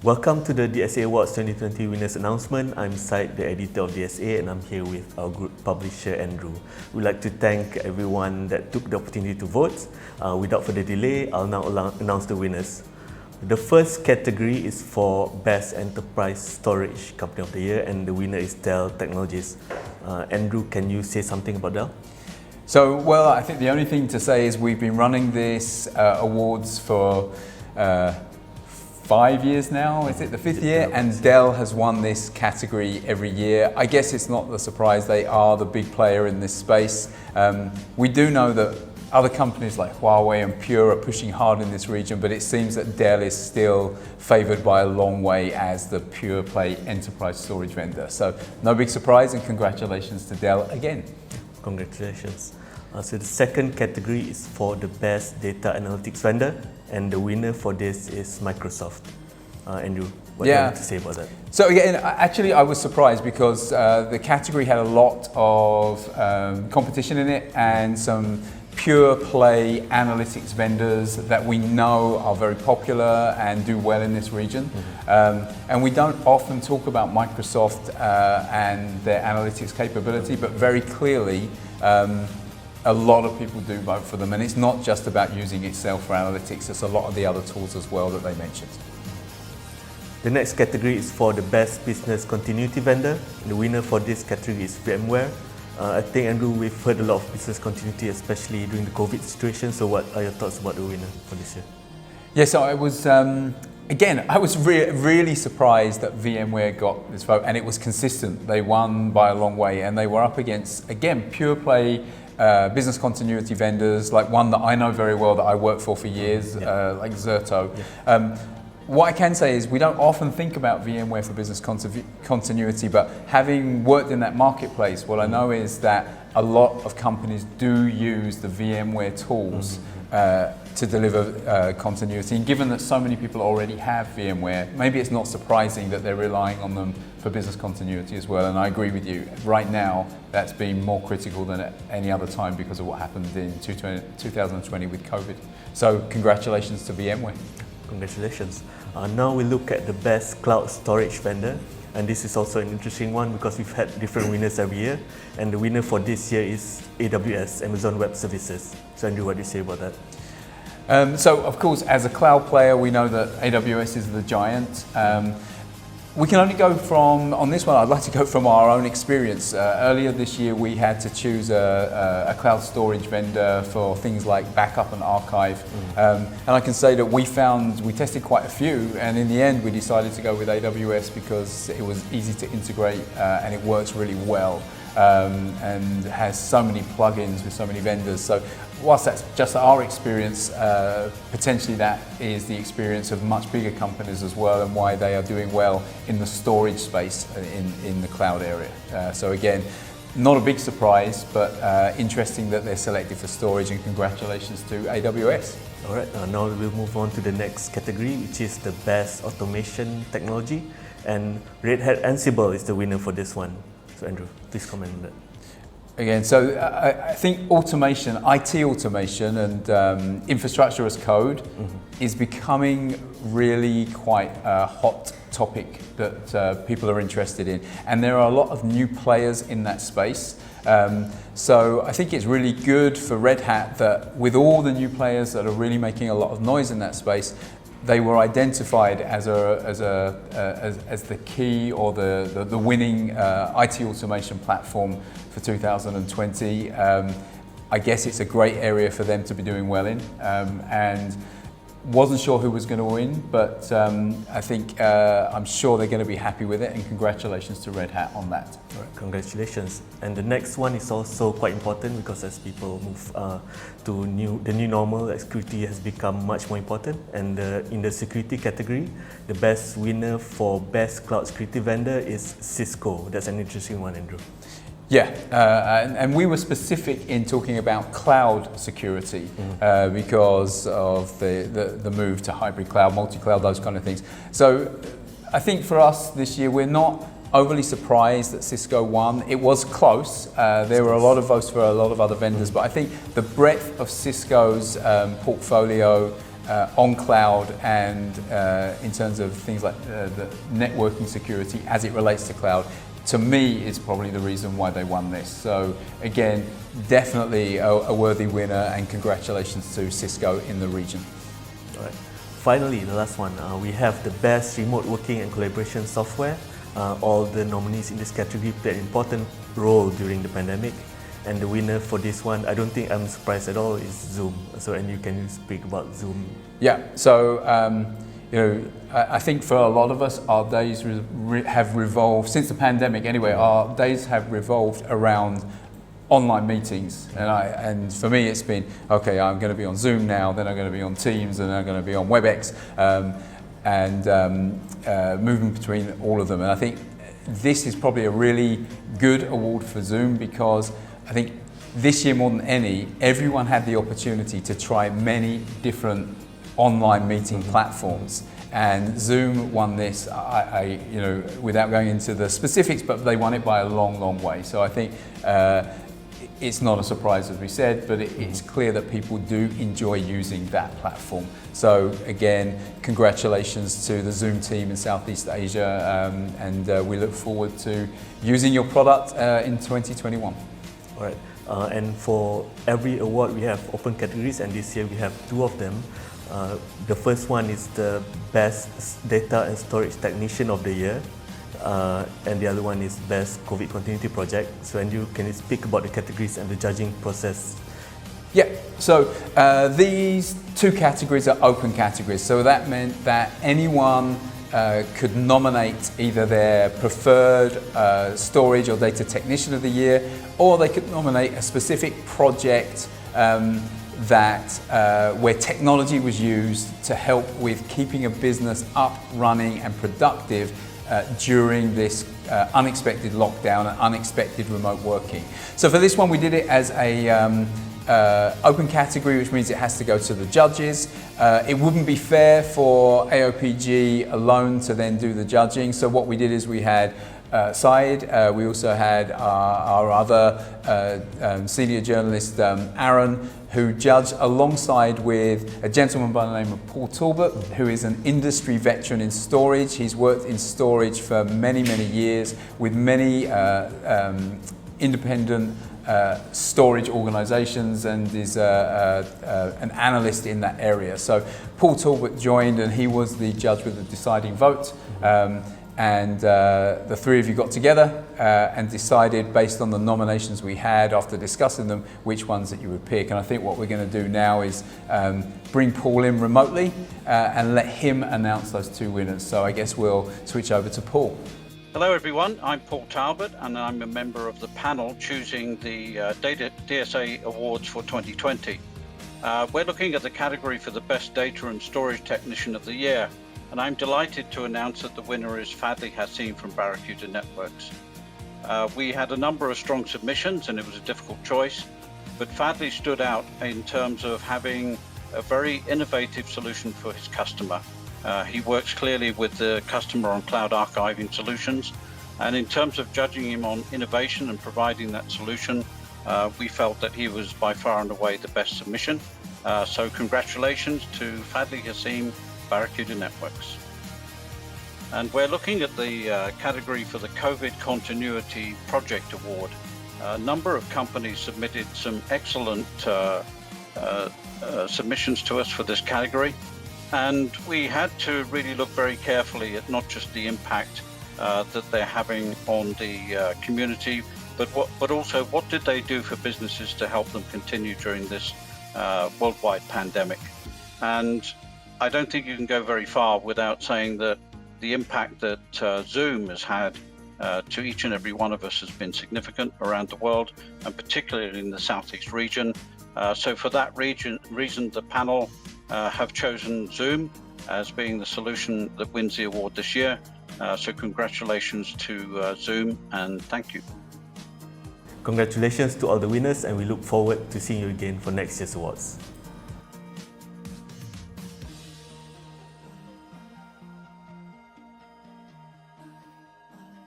Welcome to the DSA Awards 2020 winners announcement. I'm Syed, the editor of DSA, and I'm here with our group publisher Andrew. We'd like to thank everyone that took the opportunity to vote. Without further delay, I'll now announce the winners. The first category is for Best Enterprise Storage Company of the Year, and the winner is Dell Technologies. Andrew, can you say something about Dell? So, well, I think the only thing to say is we've been running this awards for 5 years now, is it the fifth year? And Dell has won this category every year. I guess it's not a surprise, they are the big player in this space. We do know that other companies like Huawei and Pure are pushing hard in this region, but it seems that Dell is still favoured by a long way as the pure play enterprise storage vendor. So no big surprise, and congratulations to Dell again. Congratulations. So the second category is for the Best Data Analytics Vendor, and the winner for this is Microsoft. Andrew, what do you have to say about that? So again, actually I was surprised because the category had a lot of competition in it and some pure play analytics vendors that we know are very popular and do well in this region. And we don't often talk about Microsoft and their analytics capability, but very clearly a lot of people do vote for them, and it's not just about using Excel for analytics, it's a lot of the other tools as well that they mentioned. The next category is for the Best Business Continuity Vendor. The winner for this category is VMware. I think, Andrew, we've heard a lot of business continuity, especially during the COVID situation, so what are your thoughts about the winner for this year? Yeah, so I was, again, I was really surprised that VMware got this vote, and it was consistent. They won by a long way, and they were up against, again, pure play business continuity vendors, like one that I know very well that I worked for years, like Zerto. What I can say is we don't often think about VMware for business continuity, but having worked in that marketplace, what I know is that a lot of companies do use the VMware tools to deliver continuity. And given that so many people already have VMware, maybe it's not surprising that they're relying on them for business continuity as well. And I agree with you. Right now, that's been more critical than at any other time because of what happened in 2020 with COVID. So congratulations to VMware. Congratulations. Now we look at the Best Cloud Storage Vendor, and this is also an interesting one because we've had different winners every year, and the winner for this year is AWS, Amazon Web Services. So Andrew, what do you say about that? So of course, as a cloud player, we know that AWS is the giant. We can only go from, on this one, I'd like to go from our own experience. Earlier this year, we had to choose a cloud storage vendor for things like backup and archive. And I can say that we tested quite a few, and in the end, we decided to go with AWS because it was easy to integrate and it works really well. And has so many plugins with so many vendors. So whilst that's just our experience, potentially that is the experience of much bigger companies as well, and why they are doing well in the storage space in the cloud area. So again, not a big surprise, but interesting that they're selected for storage, and congratulations to AWS. All right, now we'll move on to the next category, which is the Best Automation Technology, and Red Hat Ansible is the winner for this one. So Andrew, please comment on that. Again, so I think automation, IT automation and infrastructure as code is becoming really quite a hot topic that people are interested in. And there are a lot of new players in that space. So I think it's really good for Red Hat that with all the new players that are really making a lot of noise in that space, they were identified as the key or the winning IT automation platform for 2020. I guess it's a great area for them to be doing well in, and wasn't sure who was going to win, but I think I'm sure they're going to be happy with it, and congratulations to Red Hat on that. All right, congratulations. And the next one is also quite important because as people move to the new normal, security has become much more important. And in the security category, the best winner for Best Cloud Security Vendor is Cisco. That's an interesting one, Andrew. Yeah, and we were specific in talking about cloud security because of the move to hybrid cloud, multi-cloud, those kind of things. So I think for us this year, we're not overly surprised that Cisco won. It was close. There were a lot of votes for a lot of other vendors, but I think the breadth of Cisco's portfolio on cloud and in terms of things like the networking security as it relates to cloud, to me, is probably the reason why they won this. So again, definitely a worthy winner, and congratulations to Cisco in the region. All right. Finally, the last one, we have the best remote working and collaboration software. All the nominees in this category played an important role during the pandemic. And the winner for this one, I don't think I'm surprised at all, is Zoom. So, and you can speak about Zoom. Yeah, so I think for a lot of us, our days have revolved, since the pandemic anyway, our days have revolved around online meetings. And for me, it's been, okay, I'm going to be on Zoom now, then I'm going to be on Teams, and I'm going to be on WebEx, and moving between all of them. And I think this is probably a really good award for Zoom, because I think this year more than any, everyone had the opportunity to try many different online meeting platforms, and Zoom won this. Without going into the specifics, but they won it by a long, long way. So I think it's not a surprise, as we said, but it's clear that people do enjoy using that platform. So again, congratulations to the Zoom team in Southeast Asia, and we look forward to using your product in 2021. All right, and for every award we have open categories, and this year we have 2 of them. The first one is the Best Data and Storage Technician of the Year, and the other one is Best COVID Continuity Project. So, and can you speak about the categories and the judging process? Yeah, so these 2 categories are open categories. So that meant that anyone could nominate either their preferred storage or data technician of the year, or they could nominate a specific project where technology was used to help with keeping a business up, running and productive during this unexpected lockdown and unexpected remote working. So for this one, we did it as a open category, which means it has to go to the judges. It wouldn't be fair for AOPG alone to then do the judging. So what we did is we had Syed, we also had our other senior journalist, Aaron, who judged alongside with a gentleman by the name of Paul Talbot, who is an industry veteran in storage. He's worked in storage for many, many years with many independent storage organisations, and is an analyst in that area. So Paul Talbot joined, and he was the judge with the deciding vote. And the 3 of you got together and decided, based on the nominations we had after discussing them, which ones that you would pick. And I think what we're going to do now is bring Paul in remotely and let him announce those 2 winners. So I guess we'll switch over to Paul. Hello everyone, I'm Paul Talbot, and I'm a member of the panel choosing the DSA Awards for 2020. We're looking at the category for the Best Data and Storage Technician of the Year, and I'm delighted to announce that the winner is Fadli Hassim from Barracuda Networks. We had a number of strong submissions, and it was a difficult choice, but Fadli stood out in terms of having a very innovative solution for his customer. He works clearly with the customer on cloud archiving solutions, and in terms of judging him on innovation and providing that solution, we felt that he was by far and away the best submission. So congratulations to Fadli Hassim, Barracuda Networks. And we're looking at the category for the COVID Continuity Project Award. A number of companies submitted some excellent submissions to us for this category. And we had to really look very carefully at not just the impact that they're having on the community, but also what did they do for businesses to help them continue during this worldwide pandemic. And I don't think you can go very far without saying that the impact that Zoom has had to each and every one of us has been significant around the world, and particularly in the Southeast region. So for that reason, the panel have chosen Zoom as being the solution that wins the award this year. So congratulations to Zoom, and thank you. Congratulations to all the winners, and we look forward to seeing you again for next year's awards.